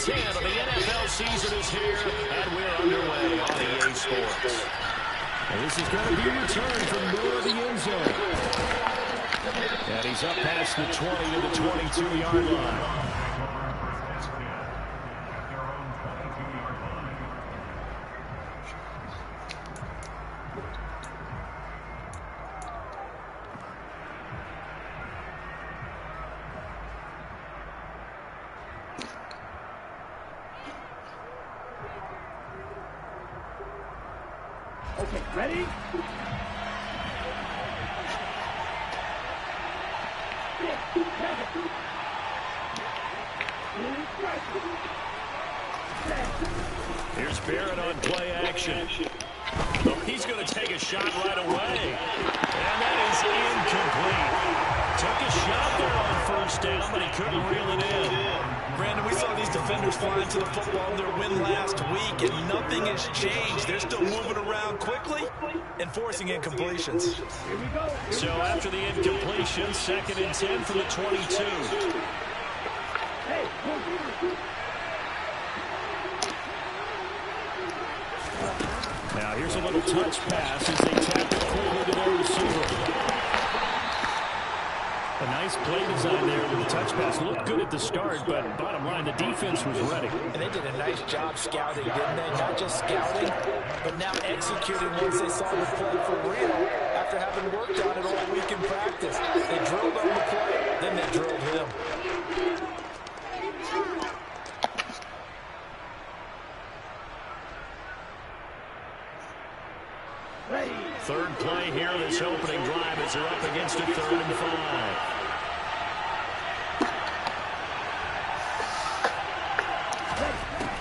10 of the NFL season is here, and we're underway on EA Sports. And this is going to be a return from near the end zone. And he's up past the 20 to the 22-yard line. Okay, ready? Here's Barrett on play action. Oh, he's going to take a shot right away. And that is incomplete. Took a shot there on first down, but he couldn't reel it in. Brandon, we saw these defenders flying to the football in their win last week, and nothing has changed. They're still moving around quickly and forcing incompletions. Here we go. So after the incompletion, 2nd and 10 from the 22. Hey, now here's a little touch pass as they tap it quickly to their receiver. A nice play design there with the touch pass. Looked good at the start, but bottom line, the defense was ready. And they did a nice job scouting, didn't they? Not just scouting, but now executing once they saw the play for real after having worked on it all week in practice. They drilled on the play, then they drilled him. Third play here, this opening drive as they're up against a 3rd and 5.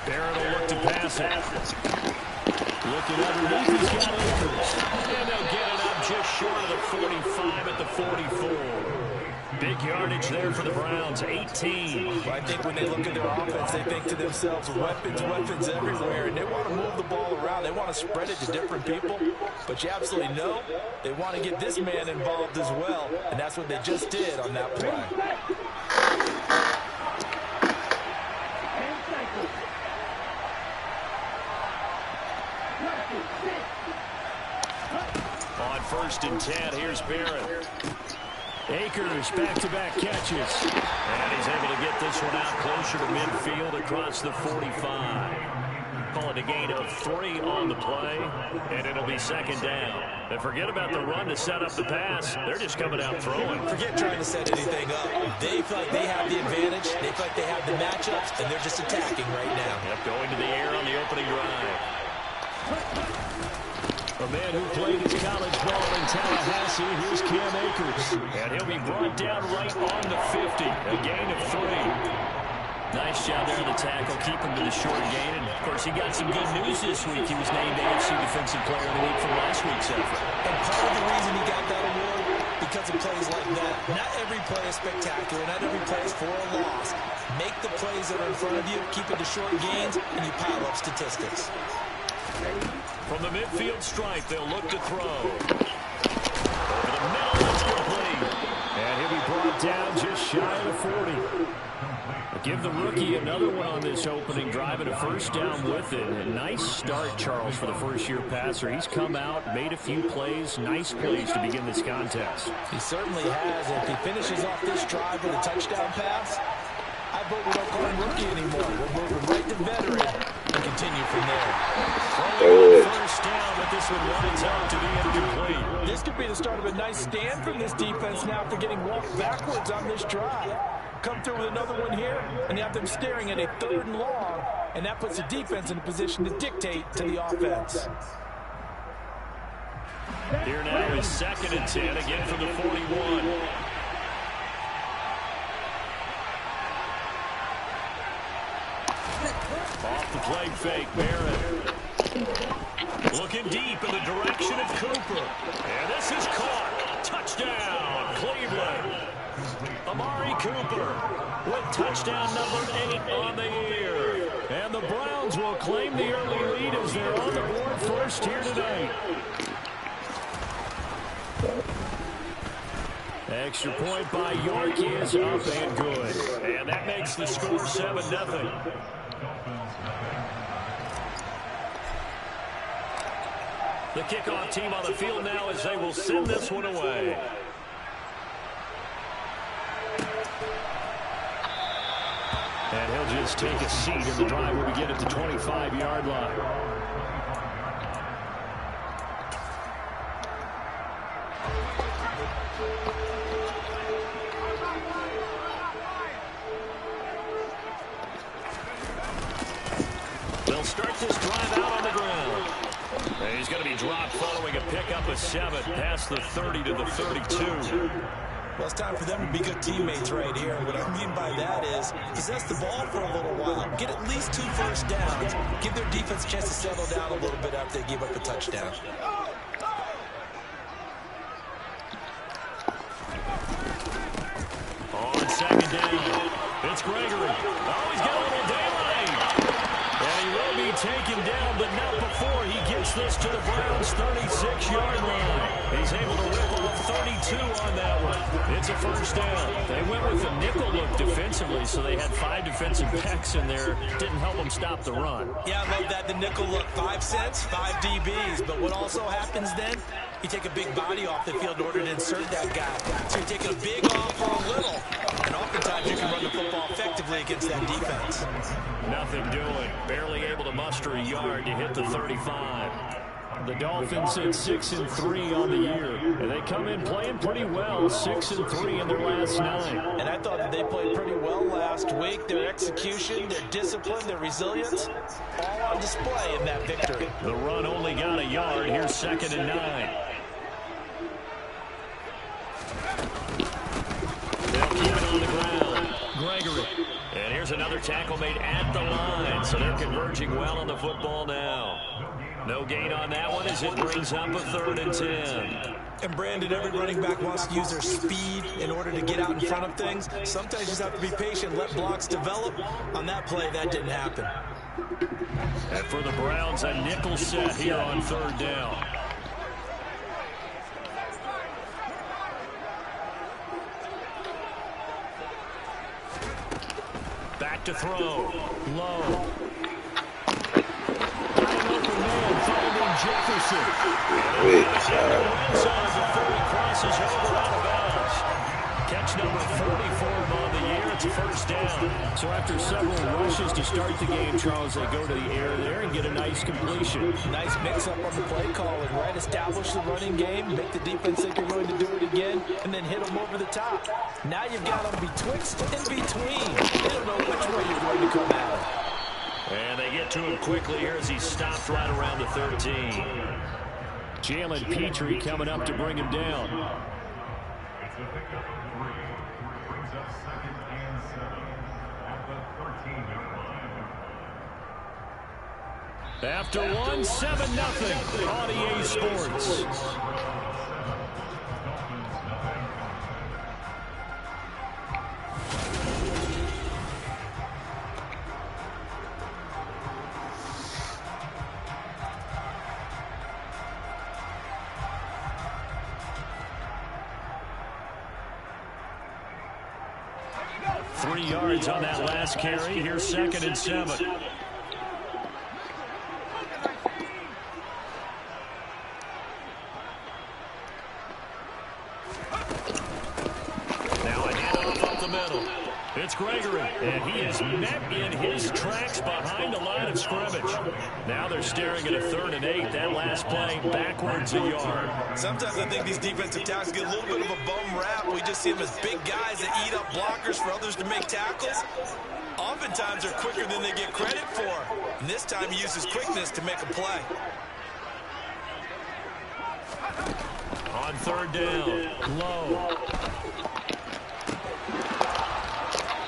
Barrett will look to pass it. Looking underneath, he's got Akers. And they'll get it up just short of the 45 at the 44. Big yardage there for the Browns, 18. Well, I think when they look at their offense, they think to themselves, weapons, weapons everywhere, and they want to move the ball around. They want to spread it to different people, but you absolutely know they want to get this man involved as well, and that's what they just did on that play. On 1st and 10, here's Barrett. Akers, back-to-back catches. And he's able to get this one out closer to midfield across the 45. Call it a gain of 3 on the play, and it'll be 2nd down. And forget about the run to set up the pass. They're just coming out throwing. Forget trying to set anything up. They feel like they have the advantage. They feel like they have the matchups, and they're just attacking right now. Yep, going to the air on the opening drive. A man who played his college ball in Tallahassee, here's Cam Akers. And he'll be brought down right on the 50, a gain of 3. Nice job there on the tackle, keep him to the short gain. And, of course, he got some good news this week. He was named AFC Defensive Player of the Week from last week's effort. And part of the reason he got that award, because of plays like that. Not every play is spectacular. Not every play is for a loss. Make the plays that are in front of you, keep it to short gains, and you pile up statistics. From the midfield stripe, they'll look to throw. Over the middle, it's complete. And he'll be brought down just shy of the 40. We'll give the rookie another one on this opening drive and a 1st down with it. A nice start, Charles, for the first-year passer. He's come out, made a few plays, nice plays to begin this contest. He certainly has. If he finishes off this drive with a touchdown pass, I vote we don't call him rookie anymore. We'll move him right to veteran and continue from there. First down, but this one winds up to be incomplete. This could be the start of a nice stand from this defense now for getting walked backwards on this drive. Come through with another one here, and you have them staring at a 3rd and long, and that puts the defense in a position to dictate to the offense. Here now is 2nd and 10, again from the 41. Off the play fake, Barrett. Looking deep in the direction of Cooper. And this is caught. Touchdown, Cleveland. Amari Cooper with touchdown number 8 on the year. And the Browns will claim the early lead as they're on the board first here tonight. Extra point by York is up and good. And that makes the score 7-0. The kickoff team on the field now as they will send this one away. And he'll just take a seat, and the drive will begin at the 25-yard line. They'll start this drive out on the ground. And he's going to be dropped following a pickup of 7 past the 30 to the 32. Well, it's time for them to be good teammates right here. What I mean by that is possess the ball for a little while. Get at least 2 first downs. Give their defense a chance to settle down a little bit after they give up a touchdown. On second down, it's Gregory. Oh, he's got a little daylight. And he will be taken down, but not before he gets this to the Browns' 36-yard line. He's able to rip off 32 on that one. It's a first down. They went with a nickel look defensively, so they had 5 defensive backs in there. Didn't help them stop the run. Yeah, I love that. The nickel look, 5 cents, 5 DBs. But what also happens then, you take a big body off the field in order to insert that guy. So you're taking a big off for a little. And oftentimes you can run the football effectively against that defense. Nothing doing. Barely able to muster a yard to hit the 35. The Dolphins at 6-3 on the year. And they come in playing pretty well, 6-3 in their last 9. And I thought that they played pretty well last week. Their execution, their discipline, their resilience, all on display in that victory. The run only got a yard. Here's 2nd and 9. They'll keep it on the ground. Gregory. And here's another tackle made at the line. So they're converging well on the football now. No gain on that one as it brings up a 3rd and 10. And Brandon, every running back wants to use their speed in order to get out in front of things. Sometimes you just have to be patient, let blocks develop. On that play, that didn't happen. And for the Browns, a nickel set here on 3rd down. Back to throw. Low. Jefferson. Crosses over out of bounds. Catch number 44 on the year. It's a first down. So after several rushes to start the game, Charles, they go to the air there and get a nice completion. Nice mix-up on the play calling, right? Establish the running game, make the defense think you're going to do it again, and then hit them over the top. Now you've got them betwixt and between. They don't know which way you're going to come at them. And they get to him quickly here as he stopped right around the 13. Jalen Petrie coming up to bring him down. It's a pickup of 3. Brings up 2nd and 7 at the 13-yard line. After 1, 7-0 on EA Sports. 3 yards on that last carry. Here's 2nd and 7. Now a handoff up the middle. It's Gregory, and he is met in his tracks behind the line of scrimmage. Now they're staring at a 3rd and 8. That last play backwards a yard. Sometimes I think these defensive tackles get a little bit of a bum rap. We just see them as big guys that eat up blockers for others to make tackles. Oftentimes they're quicker than they get credit for. And this time he uses quickness to make a play. On 3rd down, Low.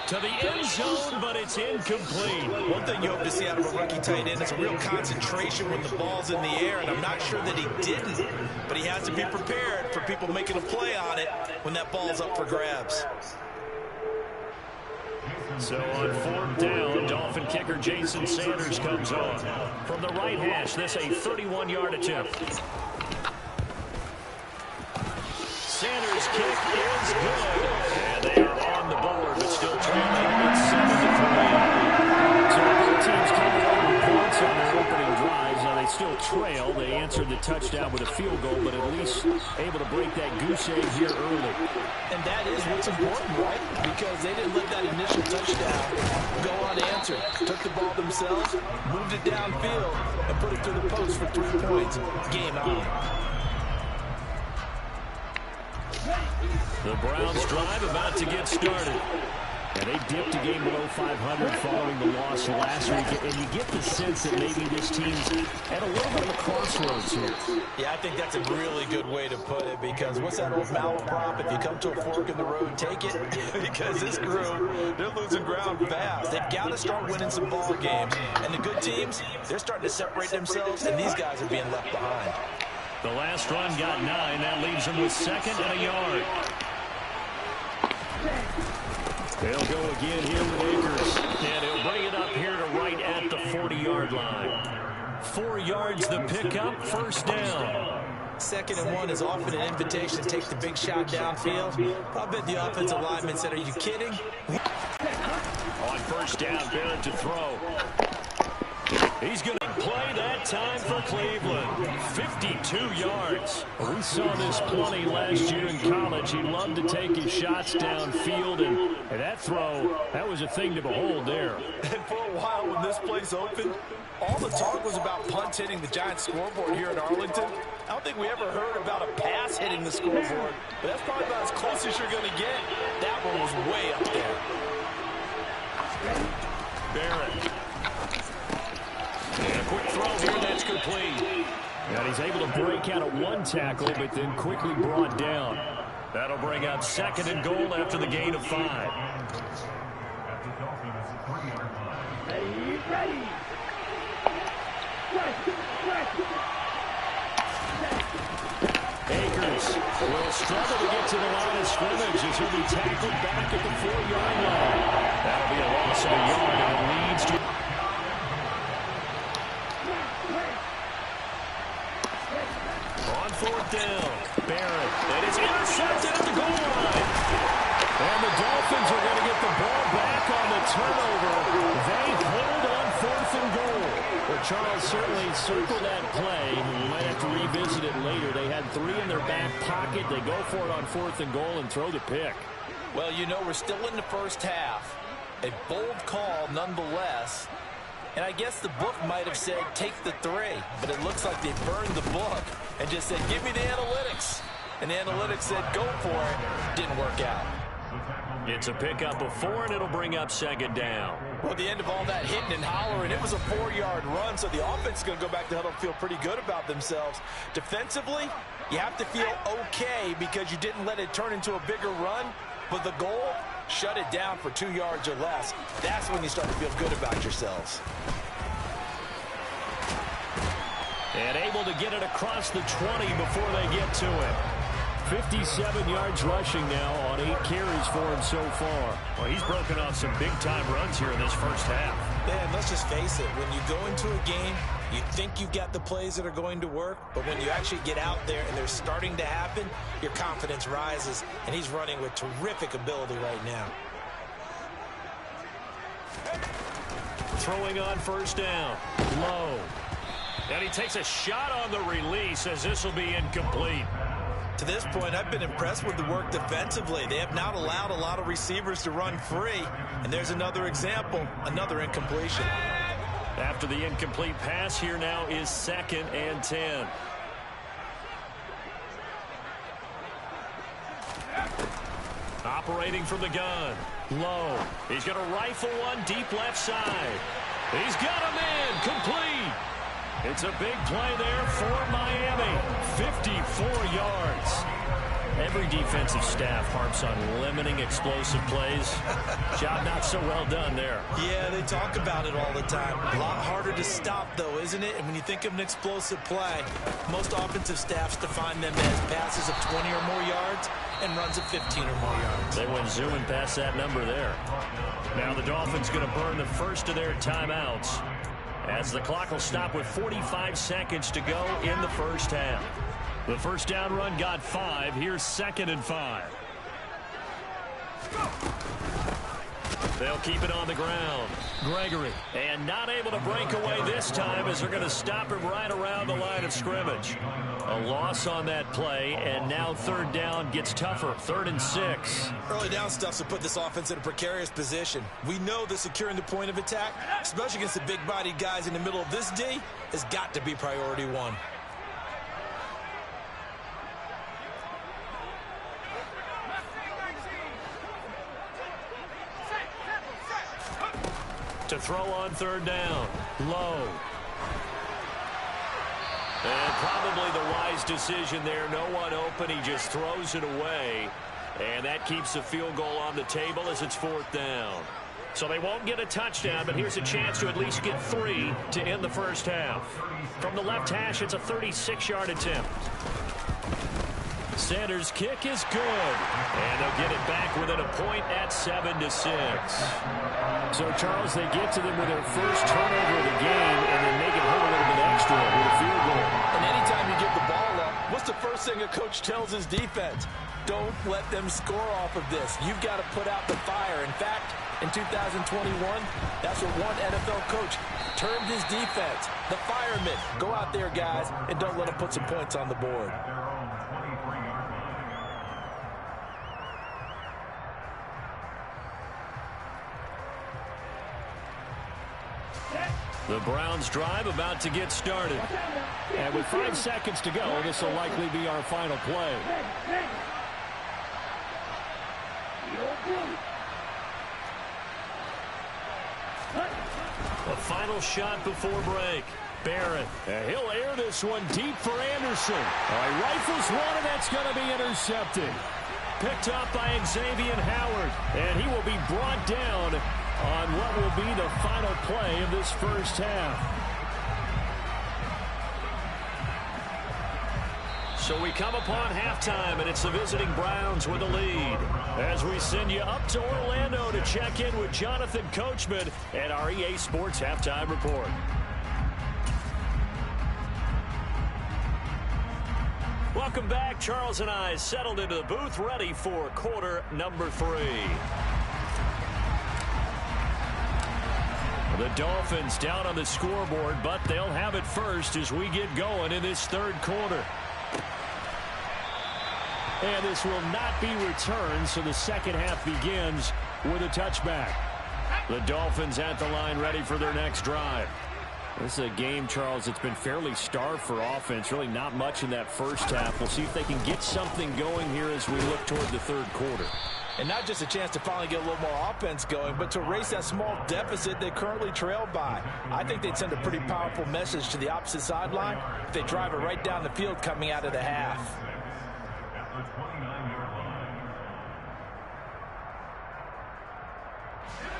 To the end zone, but it's incomplete. One thing you hope to see out of a rookie tight end is a real concentration when the ball's in the air, and I'm not sure that he didn't, but he has to be prepared for people making a play on it when that ball's up for grabs. So on 4th down, Dolphin kicker Jason Sanders comes on. From the right hash, this a 31-yard attempt. Sanders' kick is good. And they are on the board, but still trailing. It's 7-3. So both teams trail. They answered the touchdown with a field goal, but at least able to break that goose egg here early. And that is what's important, right? Because they didn't let that initial touchdown go unanswered. Took the ball themselves, moved it downfield, and put it through the post for 3 points. Game on. The Browns drive about to get started. And they dipped a game below 500 following the loss last week. And you get the sense that maybe this team's at a little bit of a crossroads here. Yeah, I think that's a really good way to put it, because what's that old malaprop? If you come to a fork in the road, take it. Because this crew, they're losing ground fast. They've got to start winning some ball games. And the good teams, they're starting to separate themselves, and these guys are being left behind. The last run got 9. That leaves them with 2nd and a yard. They'll go again here with Akers. And he'll bring it up here to right at the 40-yard line. 4 yards the pickup, 1st down. 2nd and 1 is often an invitation to take the big shot downfield. I bet the offensive lineman said, "Are you kidding?" On 1st down, Barrett to throw. He's going to play that time for Cleveland. 52 yards. We saw this plenty last year in college. He loved to take his shots downfield, and that throw, that was a thing to behold there. And for a while when this place opened, all the talk was about punts hitting the Giants scoreboard here in Arlington. I don't think we ever heard about a pass hitting the scoreboard, but that's probably about as close as you're going to get. That one was way up there. Barrett. And a quick throw here, that's complete. And he's able to break out of 1 tackle, but then quickly brought down. That'll bring up 2nd and goal after the gain of 5. Akers will struggle to get to the line of scrimmage as he'll be tackled back at the 4-yard line. That'll be a loss of a yard, and it leads to... On 4th down, Barrett, and it's intercepted at the goal line. And the Dolphins are going to get the ball back on the turnover. They hold on 4th and goal. Well, Charles certainly circled that play. We might have to revisit it later. They had 3 in their back pocket. They go for it on 4th and goal and throw the pick. Well, you know, we're still in the first half. A bold call nonetheless. And I guess the book might have said, take the 3. But it looks like they burned the book and just said, give me the analytics. And the analytics said, go for it. Didn't work out. It's a pickup of 4, and it'll bring up 2nd down. Well, at the end of all that hitting and hollering, it was a 4-yard run, so the offense is going to go back to huddle and feel pretty good about themselves. Defensively, you have to feel okay because you didn't let it turn into a bigger run, but the goal, shut it down for 2 yards or less. That's when you start to feel good about yourselves. And able to get it across the 20 before they get to it. 57 yards rushing now on 8 carries for him so far. Well, he's broken off some big-time runs here in this first half. Man, let's just face it. When you go into a game, you think you've got the plays that are going to work, but when you actually get out there and they're starting to happen, your confidence rises, and he's running with terrific ability right now. Throwing on 1st down. Low. And he takes a shot on the release as this will be incomplete. To this point, I've been impressed with the work defensively. They have not allowed a lot of receivers to run free. And there's another example, another incompletion. After the incomplete pass, here now is 2nd and 10. Operating from the gun. Low. He's going to rifle one deep left side. He's got a man. Complete. It's a big play there for Miami. 54 yards. Every defensive staff harps on limiting explosive plays. Job not so well done there. Yeah, they talk about it all the time. A lot harder to stop, though, isn't it? And when you think of an explosive play, most offensive staffs define them as passes of 20 or more yards and runs of 15 or more yards. They went zooming past that number there. Now the Dolphins going to burn the first of their timeouts, as the clock will stop with 45 seconds to go in the first half. The 1st down run got 5. Here's 2nd and 5. They'll keep it on the ground. Gregory. And not able to break away this time as they're going to stop him right around the line of scrimmage. A loss on that play, and now third down gets tougher. 3rd and 6. Early down stuff's to put this offense in a precarious position. We know that securing the point of attack, especially against the big-bodied guys in the middle of this D, has got to be priority one. To throw on 3rd down. Low. And probably the wise decision there. No one open. He just throws it away. And that keeps the field goal on the table as it's 4th down. So they won't get a touchdown, but here's a chance to at least get 3 to end the first half. From the left hash, it's a 36-yard attempt. Sanders' kick is good. And they'll get it back within a point at 7-6. So, Charles, they get to them with their first turnover of the game and then make it hurt a little bit extra with a field goal. And anytime you give the ball up, what's the first thing a coach tells his defense? Don't let them score off of this. You've got to put out the fire. In fact, in 2021, that's what one NFL coach termed his defense. The firemen. Go out there, guys, and don't let them put some points on the board. The Browns drive about to get started. And with 5 seconds to go, this will likely be our final play. The final shot before break. Barrett. And he'll air this one deep for Anderson. Rifles one, and that's going to be intercepted. Picked up by Xavier Howard. And he will be brought down on what will be the final play of this first half. So we come upon halftime, and it's the visiting Browns with the lead. As we send you up to Orlando to check in with Jonathan Coachman at our EA Sports Halftime Report. Welcome back. Charles and I settled into the booth, ready for quarter number 3. The Dolphins down on the scoreboard, but they'll have it first as we get going in this 3rd quarter. And this will not be returned, so the second half begins with a touchback. The Dolphins at the line ready for their next drive. This is a game, Charles, that's been fairly starved for offense. Really not much in that first half. We'll see if they can get something going here as we look toward the 3rd quarter. And not just a chance to finally get a little more offense going, but to erase that small deficit they currently trailed by. I think they'd send a pretty powerful message to the opposite sideline if they drive it right down the field coming out of the half.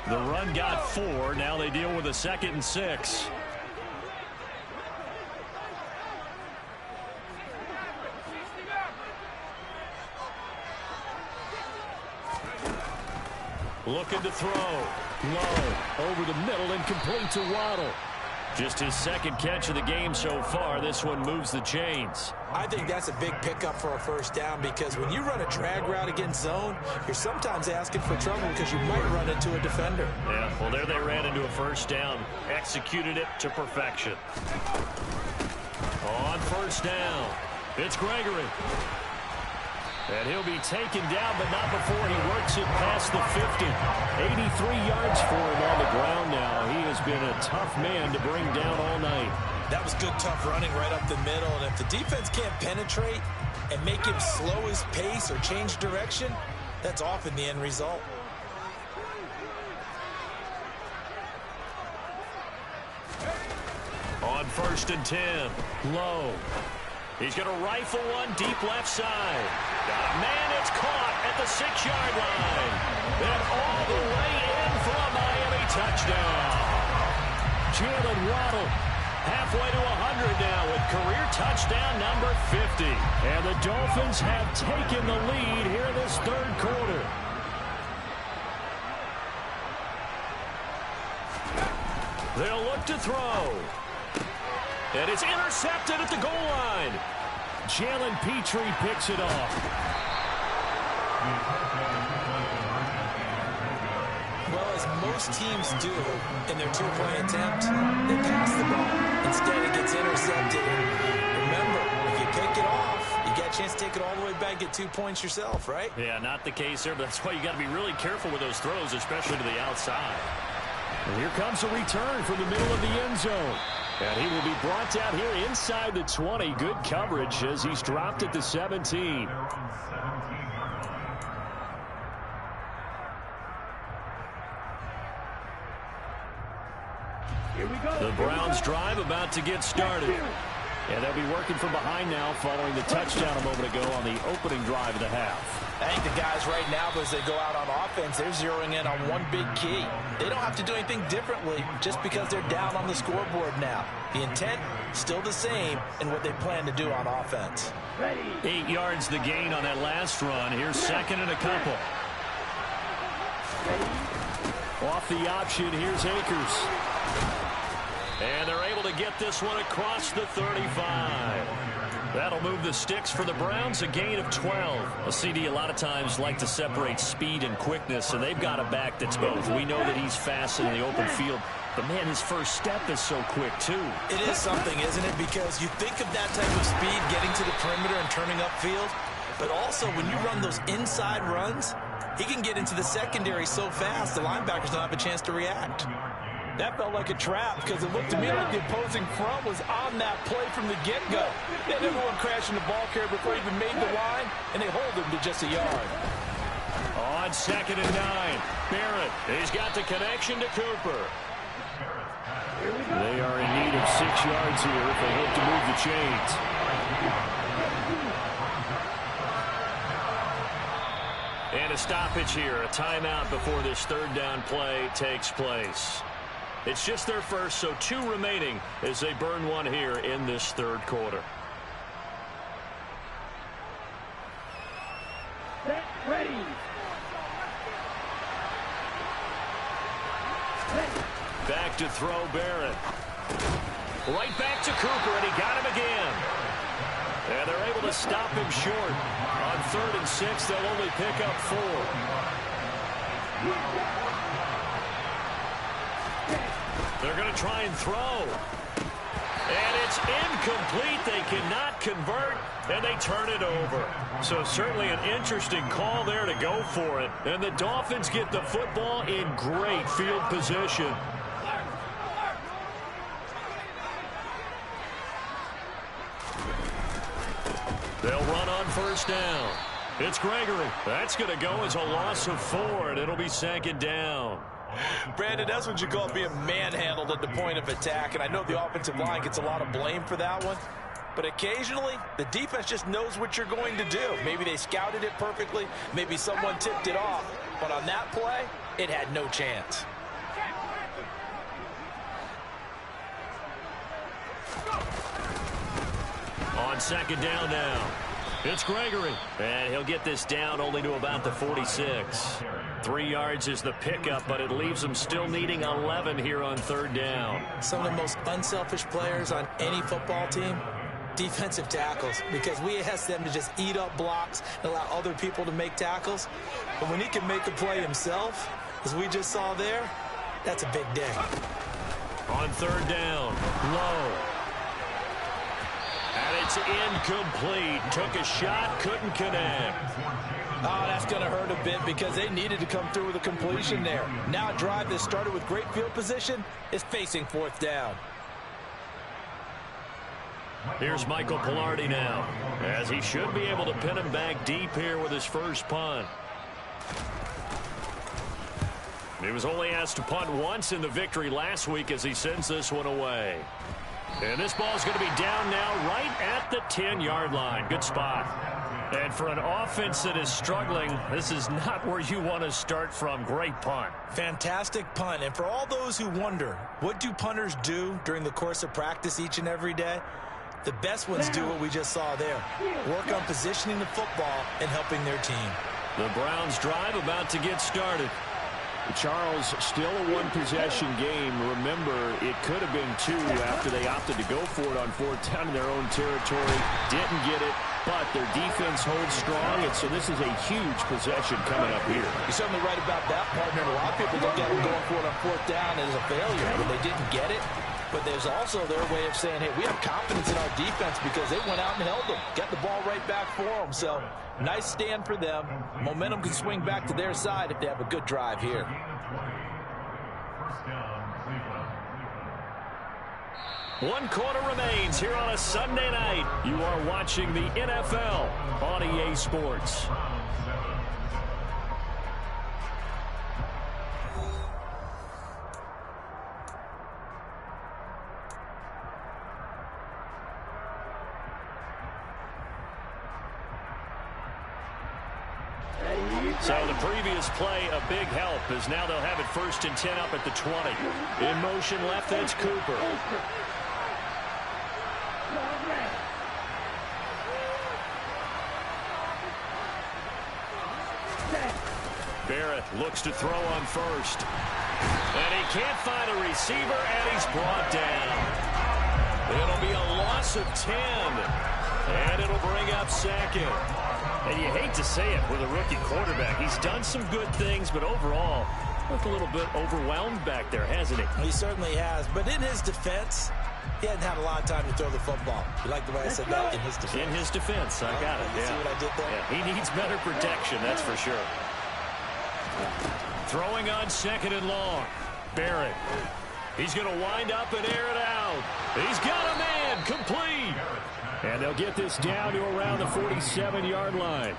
The run got 4. Now they deal with a 2nd and 6. Looking to throw. Low. Over the middle and complete to Waddle. Just his 2nd catch of the game so far. This one moves the chains. I think that's a big pickup for a first down because when you run a drag route against zone, you're sometimes asking for trouble because you might run into a defender. Yeah, well, there they ran into a first down. Executed it to perfection. On first down, it's Gregory. And he'll be taken down, but not before he works it past the 50. 83 yards for him on the ground now. He has been a tough man to bring down all night. That was good, tough running right up the middle. And if the defense can't penetrate and make him slow his pace or change direction, that's often the end result. On 1st and 10, Low. He's going to rifle one deep left side. Got a man, it's caught at the 6-yard line. And all the way in for a Miami touchdown. Jalen Waddle halfway to 100 now with career touchdown number 50. And the Dolphins have taken the lead here in this 3rd quarter. They'll look to throw. And it's intercepted at the goal line. Jalen Petrie picks it off. Well, as most teams do in their two-point attempt, they pass the ball. Instead, it gets intercepted. And remember, if you pick it off, you get a chance to take it all the way back, get 2 points yourself, right? Yeah, not the case there, but that's why you got to be really careful with those throws, especially to the outside. And here comes a return from the middle of the end zone. And he will be brought down here inside the 20. Good coverage as he's dropped at the 17. The Browns drive about to get started. And they'll be working from behind now following the touchdown a moment ago on the opening drive of the half. I think the guys right now, as they go out on offense, they're zeroing in on one big key. They don't have to do anything differently just because they're down on the scoreboard now. The intent, still the same in what they plan to do on offense. 8 yards the gain on that last run. Here's second and a couple. Off the option, here's Akers. And they're able to get this one across the 35. That'll move the sticks for the Browns, a gain of 12. A CD a lot of times like to separate speed and quickness, and they've got a back that's both. We know that he's fast in the open field, but, man, his first step is so quick, too. It is something, isn't it? Because you think of that type of speed getting to the perimeter and turning upfield, but also when you run those inside runs, he can get into the secondary so fast the linebackers don't have a chance to react. That felt like a trap because it looked to me like the opposing front was on that play from the get-go. They had everyone crashing the ball carrier before he even made the line, and they hold him to just a yard. On second and 9, Barrett, he's got the connection to Cooper. They are in need of 6 yards here if they hope to move the chains. And a stoppage here, a timeout before this third down play takes place. It's just their first, so 2 remaining as they burn one here in this third quarter. Set, ready. Back to throw Barrett. Right back to Cooper, and he got him again. And they're able to stop him short. On 3rd and 6, they'll only pick up 4. They're going to try and throw. And it's incomplete. They cannot convert, and they turn it over. So certainly an interesting call there to go for it. And the Dolphins get the football in great field position. They'll run on first down. It's Gregory. That's going to go as a loss of 4, and it'll be 2nd down. Brandon, that's what you call being manhandled at the point of attack, and I know the offensive line gets a lot of blame for that one, but occasionally the defense just knows what you're going to do. Maybe they scouted it perfectly, maybe someone tipped it off, but on that play, it had no chance. On 2nd down now. It's Gregory, and he'll get this down only to about the 46. 3 yards is the pickup, but it leaves them still needing 11 here on 3rd down. Some of the most unselfish players on any football team, defensive tackles, because we ask them to just eat up blocks and allow other people to make tackles. But when he can make a play himself, as we just saw there, that's a big day. On 3rd down, low. And it's incomplete. Took a shot, couldn't connect. Oh, that's going to hurt a bit because they needed to come through with a completion there. Now a drive that started with great field position is facing 4th down. Here's Michael Pilardi now, as he should be able to pin him back deep here with his first punt. He was only asked to punt once in the victory last week as he sends this one away. And this ball's going to be down now right at the 10-yard line. Good spot. And for an offense that is struggling, this is not where you want to start from. Great punt. Fantastic punt. And for all those who wonder, what do punters do during the course of practice each and every day? The best ones do what we just saw there. Work on positioning the football and helping their team. The Browns drive about to get started. Charles, still a one-possession game. Remember, it could have been 2 after they opted to go for it on 4th down in their own territory. Didn't get it, but their defense holds strong, and so this is a huge possession coming up here. You're certainly right about that, partner. A lot of people look at them going for it on fourth down as a failure when they didn't get it. But there's also their way of saying, hey, we have confidence in our defense because they went out and held them, got the ball right back for them. So nice stand for them. Momentum can swing back to their side if they have a good drive here. First down, Cleveland. 1 quarter remains here on a Sunday night. You are watching the NFL on EA Sports. So the previous play, a big help, as now they'll have it 1st and 10 up at the 20. In motion left, that's Cooper. Barrett looks to throw on first. And he can't find a receiver, and he's brought down. It'll be a loss of 10. And it'll bring up 2nd. And you hate to say it with a rookie quarterback. He's done some good things, but overall, looked a little bit overwhelmed back there, hasn't he? He certainly has. But in his defense, he hasn't had a lot of time to throw the football. You like the way I said that? In his defense. In his defense. I got it. You see what I did there? Yeah, he needs better protection, that's for sure. Throwing on 2nd and long. Barrett. He's going to wind up and air it out. He's got a man. Complete. And they'll get this down to around the 47-yard line.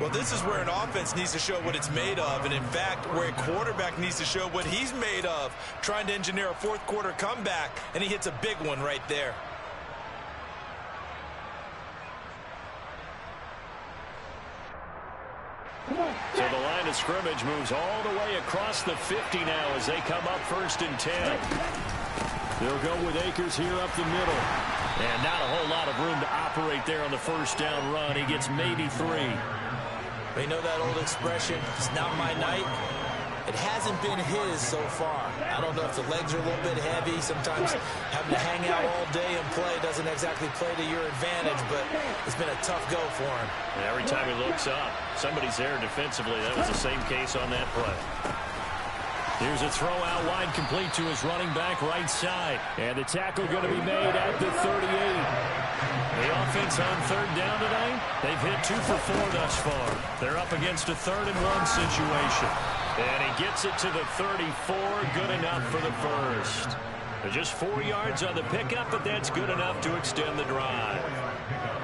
Well, this is where an offense needs to show what it's made of, and in fact, where a quarterback needs to show what he's made of, trying to engineer a fourth-quarter comeback, and he hits a big one right there. So the line of scrimmage moves all the way across the 50 now as they come up 1st and 10. They'll go with Akers here up the middle. And not a whole lot of room to operate there on the 1st down run. He gets maybe 3. They know that old expression, it's not my night. It hasn't been his so far. I don't know if the legs are a little bit heavy. Sometimes having to hang out all day and play doesn't exactly play to your advantage, but it's been a tough go for him. And every time he looks up, somebody's there defensively. That was the same case on that play. Here's a throw out wide, complete to his running back right side. And the tackle going to be made at the 38. The offense on 3rd down tonight, they've hit 2 for 4 thus far. They're up against a 3rd and 1 situation. And he gets it to the 34, good enough for the first. Just 4 yards on the pickup, but that's good enough to extend the drive.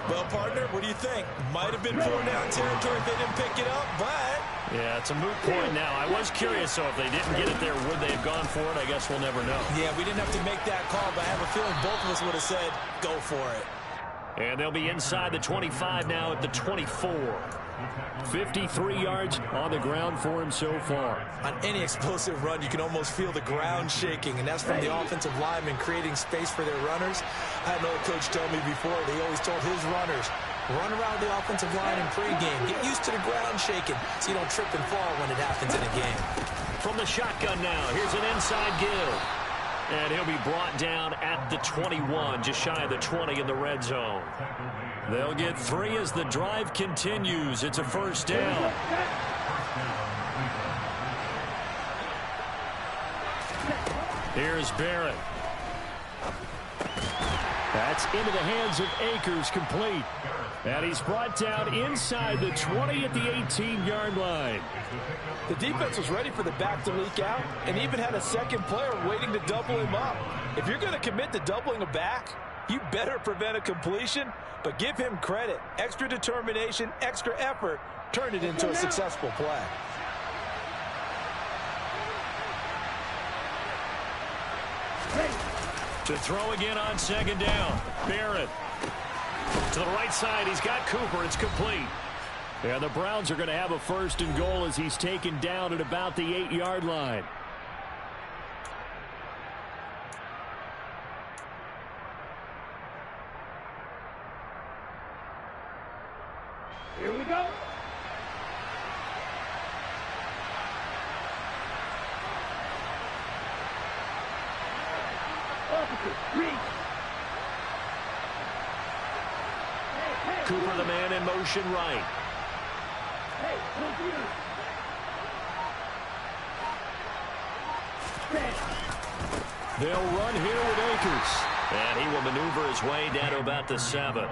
Well, partner, what do you think? Might have been 4-down territory if they didn't pick it up, but... Yeah, it's a moot point now. I was curious, so if they didn't get it there, would they have gone for it? I guess we'll never know. Yeah, we didn't have to make that call, but I have a feeling both of us would have said, go for it. And they'll be inside the 25 now at the 24. 53 yards on the ground for him so far. On any explosive run, you can almost feel the ground shaking, and that's from the offensive linemen creating space for their runners. I had another coach tell me before, he always told his runners, run around the offensive line in pregame. Get used to the ground shaking so you don't trip and fall when it happens in a game. From the shotgun now, here's an inside give. And he'll be brought down at the 21, just shy of the 20 in the red zone. They'll get 3 as the drive continues. It's a 1st down. Here's Barrett. That's into the hands of Akers, complete. And he's brought down inside the 20 at the 18-yard line. The defense was ready for the back to leak out and even had a second player waiting to double him up. If you're going to commit to doubling a back, you better prevent a completion, but give him credit. Extra determination, extra effort, turned it into a successful play. To throw again on 2nd down. Barrett. To the right side, he's got Cooper. It's complete. And the Browns are going to have a 1st and goal as he's taken down at about the 8-yard line. Here we go. Officer, reach. Hey, hey. Cooper, the man in motion right. They'll run here with Akers. And he will maneuver his way down to about the 7.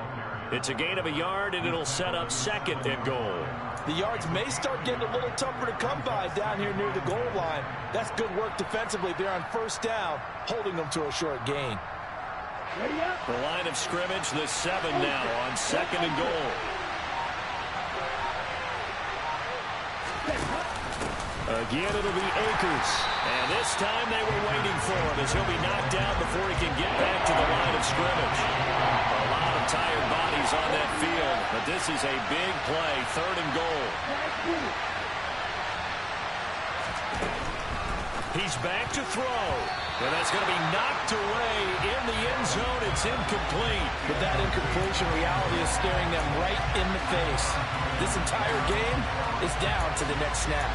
It's a gain of a yard, and it'll set up 2nd and goal. The yards may start getting a little tougher to come by down here near the goal line. That's good work defensively there on 1st down, holding them to a short gain. The line of scrimmage, the 7 now on 2nd and goal. Again, it'll be Akers. And this time they were waiting for him as he'll be knocked down before he can get back to the line of scrimmage. A lot of tired bodies on that field, but this is a big play, 3rd and goal. He's back to throw. And that's going to be knocked away in the end zone. It's incomplete. But that incompletion reality is staring them right in the face. This entire game is down to the next snap.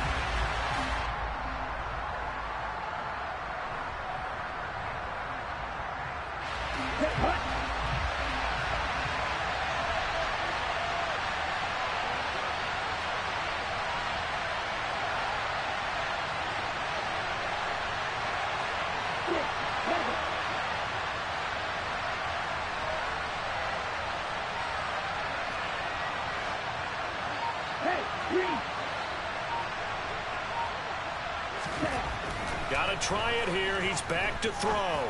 Got to try it here. He's back to throw.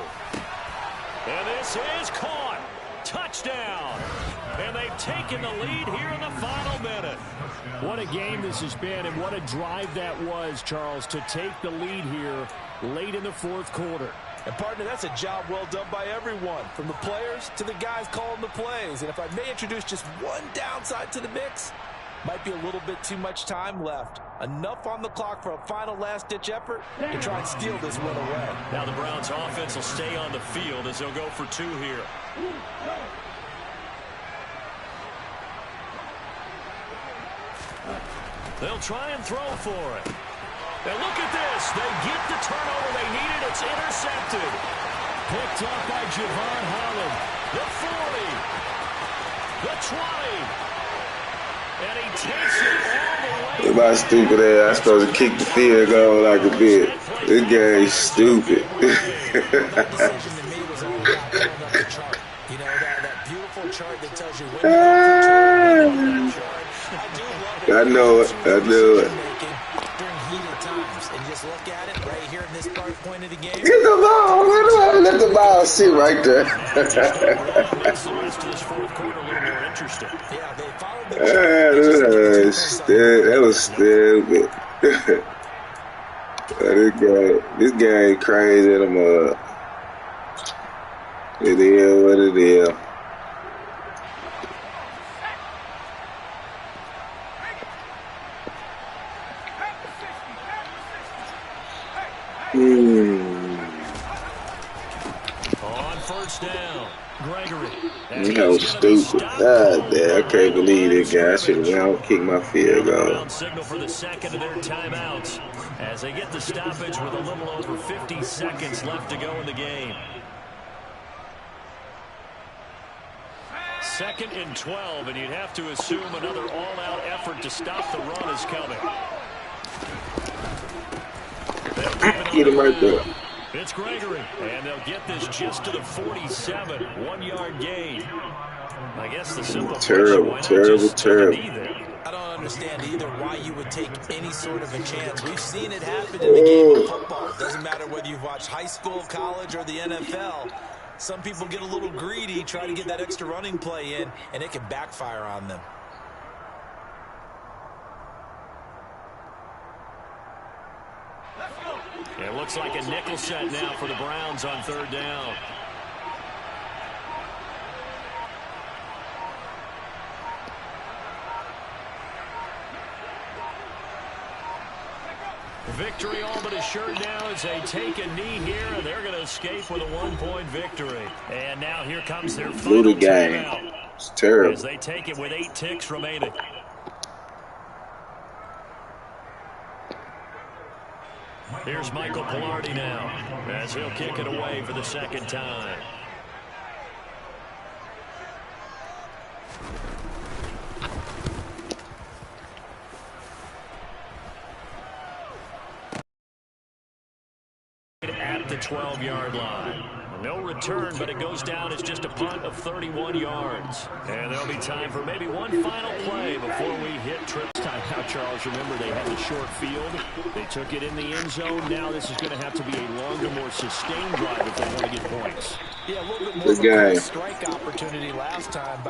And this is caught. Touchdown. And they've taken the lead here in the final minute. What a game this has been, and what a drive that was, Charles, to take the lead here late in the 4th quarter. And, partner, that's a job well done by everyone, from the players to the guys calling the plays. And if I may introduce just one downside to the mix, might be a little bit too much time left. Enough on the clock for a final last-ditch effort to try and steal this win away. Now the Browns' offense will stay on the field as they'll go for 2 here. They'll try and throw for it. And look at this. They get the turnover they needed. It's intercepted. Picked up by Javon Holland. The 40. The 20. And he takes it all the way. My stupid ass, I'm supposed to kick the field goal like a bitch. This game's stupid. That decision to me was all about pulling up the chart. You know, that beautiful chart that tells you when to go. I know it. I knew it. During heated times, and just look at it right here in this point of the game. Get the ball. Let the ball sit right there. Makes the rest of this 4th quarter a little more interesting. Yeah, they followed the That was stupid. This game crazy in the mud. It is what it is. On 1st down, Gregory. That was stupid. God damn, I can't believe this guy. I should have went out and kicked my field goal. Signal for the 2nd of their timeouts as they get the stoppage with a little over 50 seconds left to go in the game. 2nd and 12, and you'd have to assume another all-out effort to stop the run is coming. Get him right there. It's Gregory, and they'll get this just to the 47, 1-yard gain. I guess the simple terrible. I don't understand either why you would take any sort of a chance. We've seen it happen in the game of football. It doesn't matter whether you've watched high school, college, or the NFL. Some people get a little greedy, try to get that extra running play in, and it can backfire on them. It looks like a nickel set now for the Browns on 3rd down. Victory all but assured now as they take a knee here, and they're going to escape with a 1-point victory. And now here comes their final timeout. It's terrible. As they take it with 8 ticks remaining. Here's Michael Pilardi now as he'll kick it away for the 2nd time. 12-yard line. No return, but it goes down as just a punt of 31 yards. And there'll be time for maybe one final play before we hit trip time. Now, Charles, remember they had the short field. They took it in the end zone. Now this is going to have to be a longer, more sustained drive if they want to get points. Yeah, a little bit more of a strike opportunity last time.